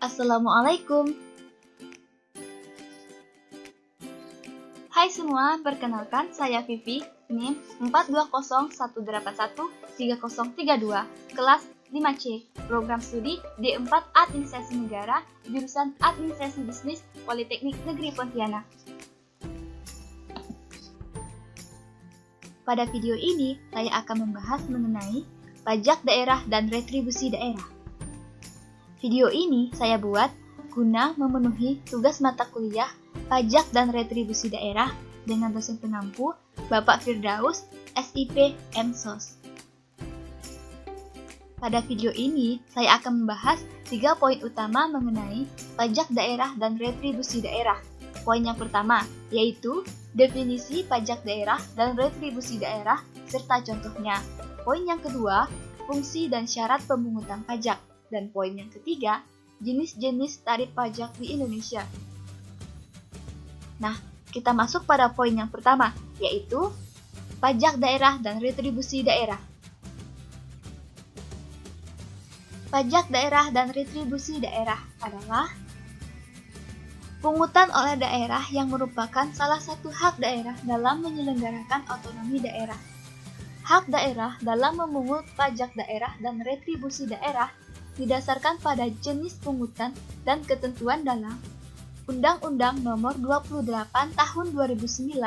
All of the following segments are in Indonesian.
Assalamualaikum. Hai semua, perkenalkan saya Vivi, NIM 4201813032, kelas 5C, program studi D4 Administrasi Negara, jurusan Administrasi Bisnis, Politeknik Negeri Pontianak. Pada video ini, saya akan membahas mengenai pajak daerah dan retribusi daerah. Video ini saya buat guna memenuhi tugas mata kuliah Pajak dan Retribusi Daerah dengan dosen pengampu Bapak Firdaus, SIP MSOS. Pada video ini, saya akan membahas 3 poin utama mengenai pajak daerah dan retribusi daerah. Poin yang pertama, yaitu definisi pajak daerah dan retribusi daerah, serta contohnya. Poin yang kedua, fungsi dan syarat pemungutan pajak. Dan poin yang ketiga, jenis-jenis tarif pajak di Indonesia. Nah, kita masuk pada poin yang pertama, yaitu pajak daerah dan retribusi daerah. Pajak daerah dan retribusi daerah adalah pungutan oleh daerah yang merupakan salah satu hak daerah dalam menyelenggarakan otonomi daerah. Hak daerah dalam memungut pajak daerah dan retribusi daerah didasarkan pada jenis pungutan dan ketentuan dalam Undang-Undang Nomor 28 Tahun 2009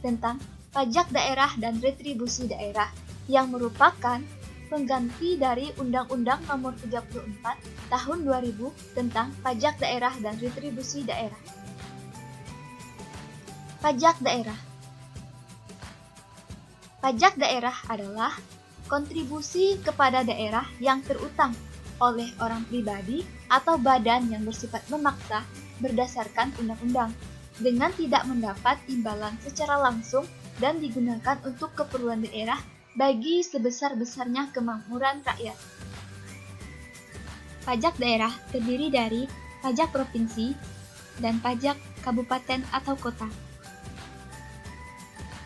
tentang Pajak Daerah dan Retribusi Daerah yang merupakan pengganti dari Undang-Undang Nomor 34 Tahun 2000 tentang Pajak Daerah dan Retribusi Daerah. Pajak daerah. Pajak daerah adalah kontribusi kepada daerah yang terutang oleh orang pribadi atau badan yang bersifat memaksa berdasarkan undang-undang dengan tidak mendapat imbalan secara langsung dan digunakan untuk keperluan daerah bagi sebesar-besarnya kemakmuran rakyat. Pajak daerah terdiri dari pajak provinsi dan pajak kabupaten atau kota.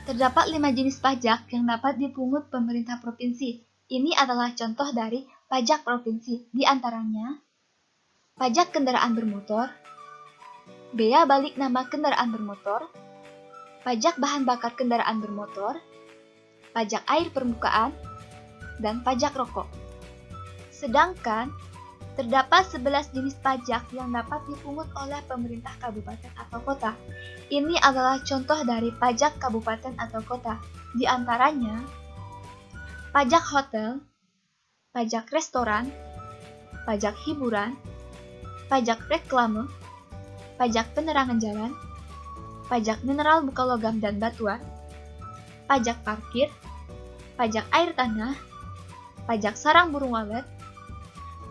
Terdapat 5 jenis pajak yang dapat dipungut pemerintah provinsi. Ini adalah contoh dari pajak provinsi, di antaranya pajak kendaraan bermotor, bea balik nama kendaraan bermotor, pajak bahan bakar kendaraan bermotor, pajak air permukaan, dan pajak rokok. Sedangkan, terdapat 11 jenis pajak yang dapat dipungut oleh pemerintah kabupaten atau kota. Ini adalah contoh dari pajak kabupaten atau kota, di antaranya pajak hotel, pajak restoran, pajak hiburan, pajak reklame, pajak penerangan jalan, pajak mineral buka logam dan batuan, pajak parkir, pajak air tanah, pajak sarang burung walet,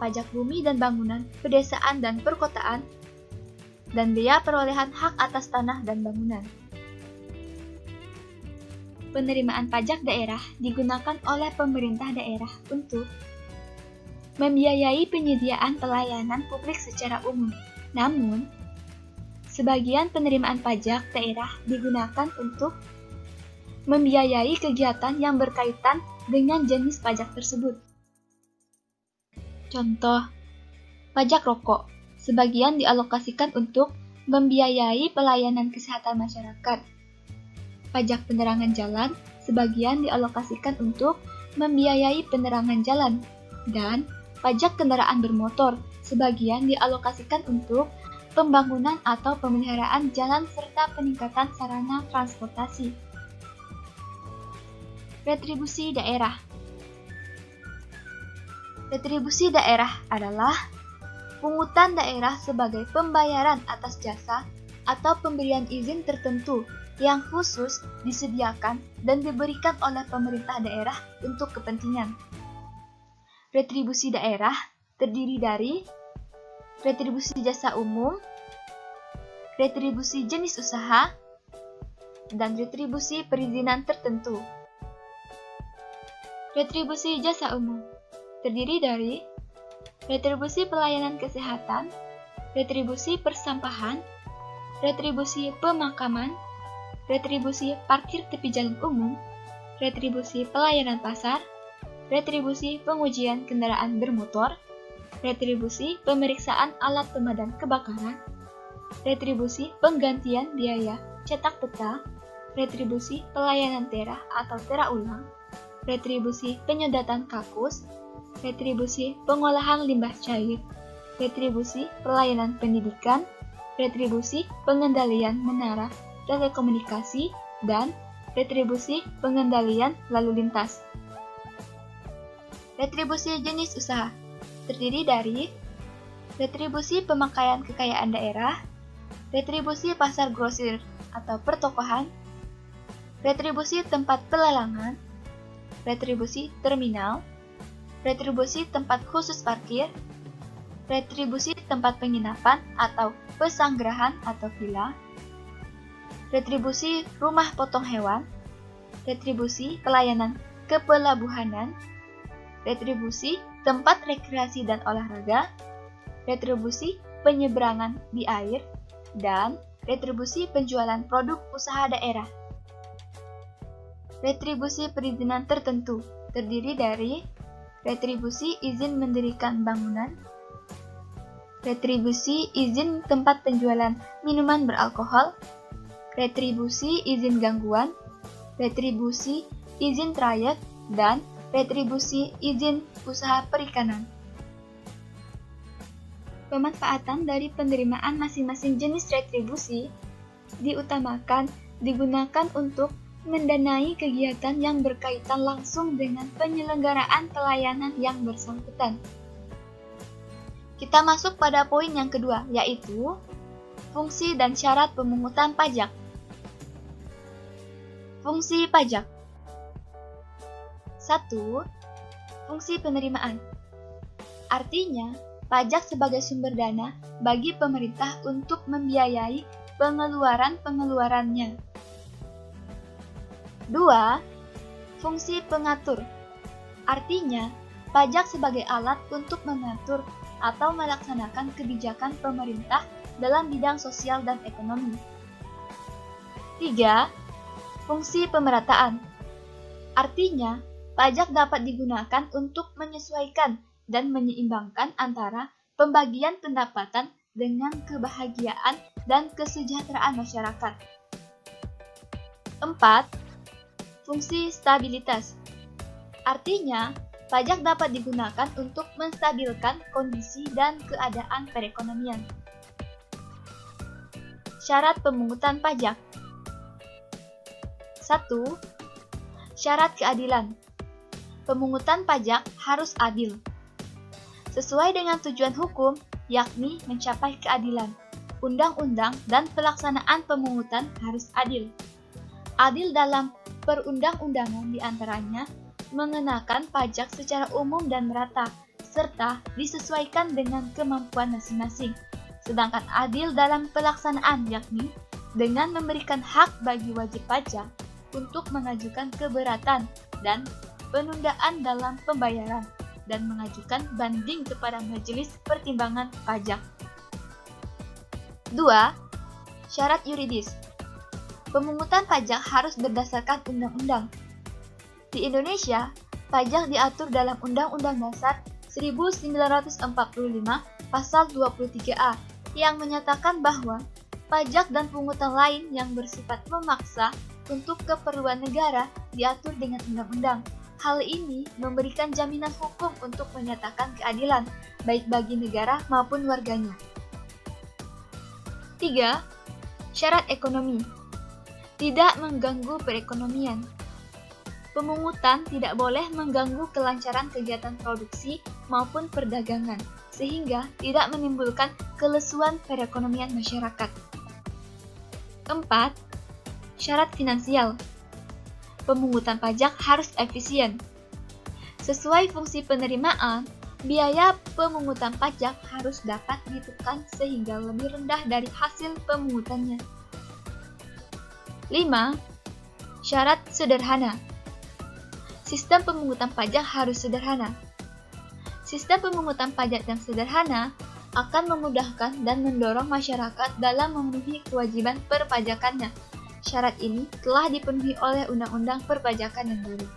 pajak bumi dan bangunan, pedesaan dan perkotaan, dan bea perolehan hak atas tanah dan bangunan. Penerimaan pajak daerah digunakan oleh pemerintah daerah untuk membiayai penyediaan pelayanan publik secara umum. Namun, sebagian penerimaan pajak daerah digunakan untuk membiayai kegiatan yang berkaitan dengan jenis pajak tersebut. Contoh, pajak rokok sebagian dialokasikan untuk membiayai pelayanan kesehatan masyarakat. Pajak penerangan jalan sebagian dialokasikan untuk membiayai penerangan jalan, dan pajak kendaraan bermotor sebagian dialokasikan untuk pembangunan atau pemeliharaan jalan serta peningkatan sarana transportasi. Retribusi daerah. Retribusi daerah adalah pungutan daerah sebagai pembayaran atas jasa atau pemberian izin tertentu yang khusus disediakan dan diberikan oleh pemerintah daerah untuk kepentingan. Retribusi daerah terdiri dari retribusi jasa umum, retribusi jenis usaha, dan retribusi perizinan tertentu. Retribusi jasa umum terdiri dari retribusi pelayanan kesehatan, retribusi persampahan, retribusi pemakaman, retribusi parkir tepi jalan umum, retribusi pelayanan pasar, retribusi pengujian kendaraan bermotor, retribusi pemeriksaan alat pemadam kebakaran, retribusi penggantian biaya cetak peta, retribusi pelayanan tera atau tera ulang, retribusi penyedatan kakus, retribusi pengolahan limbah cair, retribusi pelayanan pendidikan, retribusi pengendalian menara telekomunikasi, dan retribusi pengendalian lalu lintas. Retribusi jenis usaha terdiri dari retribusi pemakaian kekayaan daerah, retribusi pasar grosir atau pertokohan, retribusi tempat pelelangan, retribusi terminal, retribusi tempat khusus parkir, retribusi tempat penginapan atau pesanggerahan atau villa, retribusi rumah potong hewan, retribusi pelayanan kepelabuhanan, retribusi tempat rekreasi dan olahraga, retribusi penyeberangan di air, dan retribusi penjualan produk usaha daerah. Retribusi perizinan tertentu terdiri dari retribusi izin mendirikan bangunan, retribusi izin tempat penjualan minuman beralkohol, retribusi izin gangguan, retribusi izin trayek, dan retribusi izin usaha perikanan. Pemanfaatan dari penerimaan masing-masing jenis retribusi diutamakan digunakan untuk mendanai kegiatan yang berkaitan langsung dengan penyelenggaraan pelayanan yang bersangkutan. Kita masuk pada poin yang kedua, yaitu fungsi dan syarat pemungutan pajak. Fungsi pajak. 1. Fungsi penerimaan. Artinya, pajak sebagai sumber dana bagi pemerintah untuk membiayai pengeluaran-pengeluarannya. 2. Fungsi pengatur. Artinya, pajak sebagai alat untuk mengatur atau melaksanakan kebijakan pemerintah dalam bidang sosial dan ekonomi. 3. Fungsi pemerataan. Artinya, pajak dapat digunakan untuk menyesuaikan dan menyeimbangkan antara pembagian pendapatan dengan kebahagiaan dan kesejahteraan masyarakat. 4. Fungsi stabilitas. Artinya, pajak dapat digunakan untuk menstabilkan kondisi dan keadaan perekonomian. Syarat pemungutan pajak. 1. Syarat keadilan. Pemungutan pajak harus adil, sesuai dengan tujuan hukum, yakni mencapai keadilan. Undang-undang dan pelaksanaan pemungutan harus adil. Adil dalam perundang-undangan diantaranya mengenakan pajak secara umum dan merata, serta disesuaikan dengan kemampuan masing-masing. Sedangkan adil dalam pelaksanaan yakni dengan memberikan hak bagi wajib pajak untuk mengajukan keberatan dan penundaan dalam pembayaran, dan mengajukan banding kepada Majelis Pertimbangan Pajak. 2. Syarat yuridis. Pemungutan pajak harus berdasarkan undang-undang. Di Indonesia, pajak diatur dalam Undang-Undang Dasar 1945 Pasal 23A yang menyatakan bahwa pajak dan pungutan lain yang bersifat memaksa untuk keperluan negara diatur dengan undang-undang. Hal ini memberikan jaminan hukum untuk menyatakan keadilan, baik bagi negara maupun warganya. 3. Syarat ekonomi. Tidak mengganggu perekonomian. Pemungutan tidak boleh mengganggu kelancaran kegiatan produksi maupun perdagangan, sehingga tidak menimbulkan kelesuan perekonomian masyarakat. 4. Syarat finansial. Pemungutan pajak harus efisien. Sesuai fungsi penerimaan, biaya pemungutan pajak harus dapat ditekan sehingga lebih rendah dari hasil pemungutannya. 5. Syarat sederhana. Sistem pemungutan pajak harus sederhana. Sistem pemungutan pajak yang sederhana akan memudahkan dan mendorong masyarakat dalam memenuhi kewajiban perpajakannya. Syarat ini telah dipenuhi oleh Undang-Undang Perpajakan yang baru.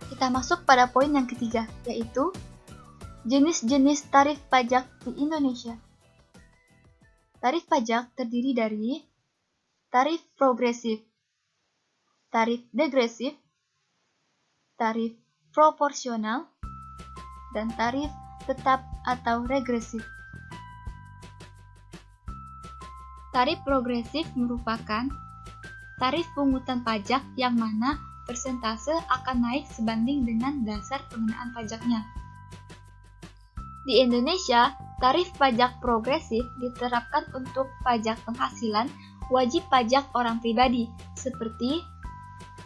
Kita masuk pada poin yang ketiga, yaitu Jenis-jenis tarif pajak di Indonesia. Tarif pajak terdiri dari tarif progresif, tarif degresif, tarif proporsional, dan tarif tetap atau regresif. Tarif progresif merupakan tarif pungutan pajak yang mana persentase akan naik sebanding dengan dasar pengenaan pajaknya. Di Indonesia, tarif pajak progresif diterapkan untuk pajak penghasilan wajib pajak orang pribadi, seperti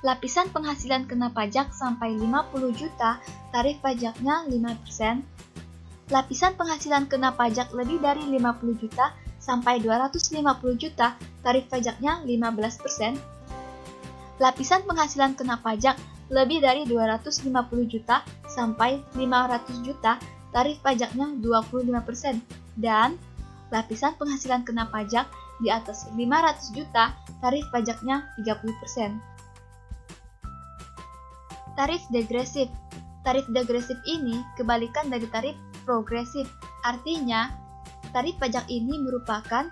lapisan penghasilan kena pajak sampai 50 juta, tarif pajaknya 5%, lapisan penghasilan kena pajak lebih dari 50 juta sampai 250 juta, tarif pajaknya 15%, lapisan penghasilan kena pajak lebih dari 250 juta sampai 500 juta, tarif pajaknya 25%, dan lapisan penghasilan kena pajak di atas 500 juta, tarif pajaknya 30%. Tarif degresif. Tarif degresif ini kebalikan dari tarif progresif. Artinya, tarif pajak ini merupakan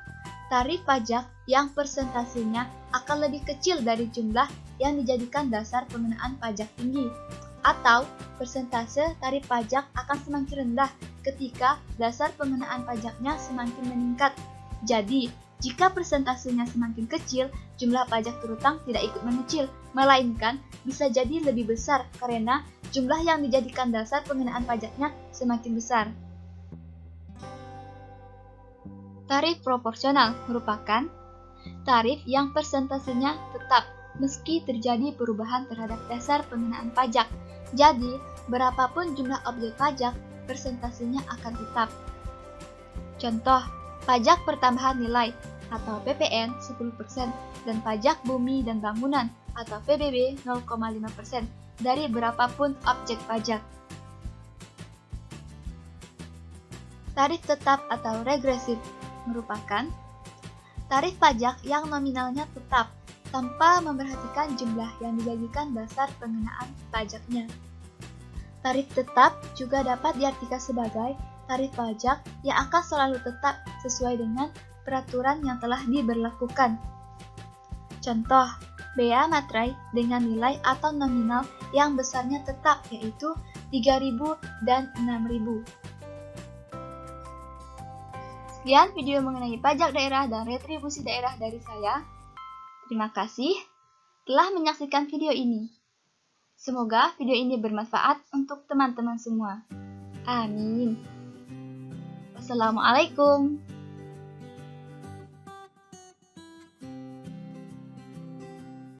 tarif pajak yang persentasenya akan lebih kecil dari jumlah yang dijadikan dasar pengenaan pajak tinggi, atau persentase tarif pajak akan semakin rendah ketika dasar pengenaan pajaknya semakin meningkat. Jadi, jika persentasenya semakin kecil, jumlah pajak terutang tidak ikut mengecil, melainkan bisa jadi lebih besar karena jumlah yang dijadikan dasar pengenaan pajaknya semakin besar. Tarif proporsional merupakan tarif yang persentasenya tetap meski terjadi perubahan terhadap dasar pengenaan pajak. Jadi, berapapun jumlah objek pajak, persentasenya akan tetap. Contoh, pajak pertambahan nilai atau PPN 10% dan pajak bumi dan bangunan atau PBB 0,5% dari berapapun objek pajak. Tarif tetap atau regresif merupakan tarif pajak yang nominalnya tetap tanpa memperhatikan jumlah yang dijadikan dasar pengenaan pajaknya. Tarif tetap juga dapat diartikan sebagai tarif pajak yang akan selalu tetap sesuai dengan peraturan yang telah diberlakukan. Contoh, bea materai dengan nilai atau nominal yang besarnya tetap yaitu 3.000 dan 6.000. Sekian video mengenai pajak daerah dan retribusi daerah dari saya. Terima kasih telah menyaksikan video ini. Semoga video ini bermanfaat untuk teman-teman semua. Amin. Wassalamualaikum.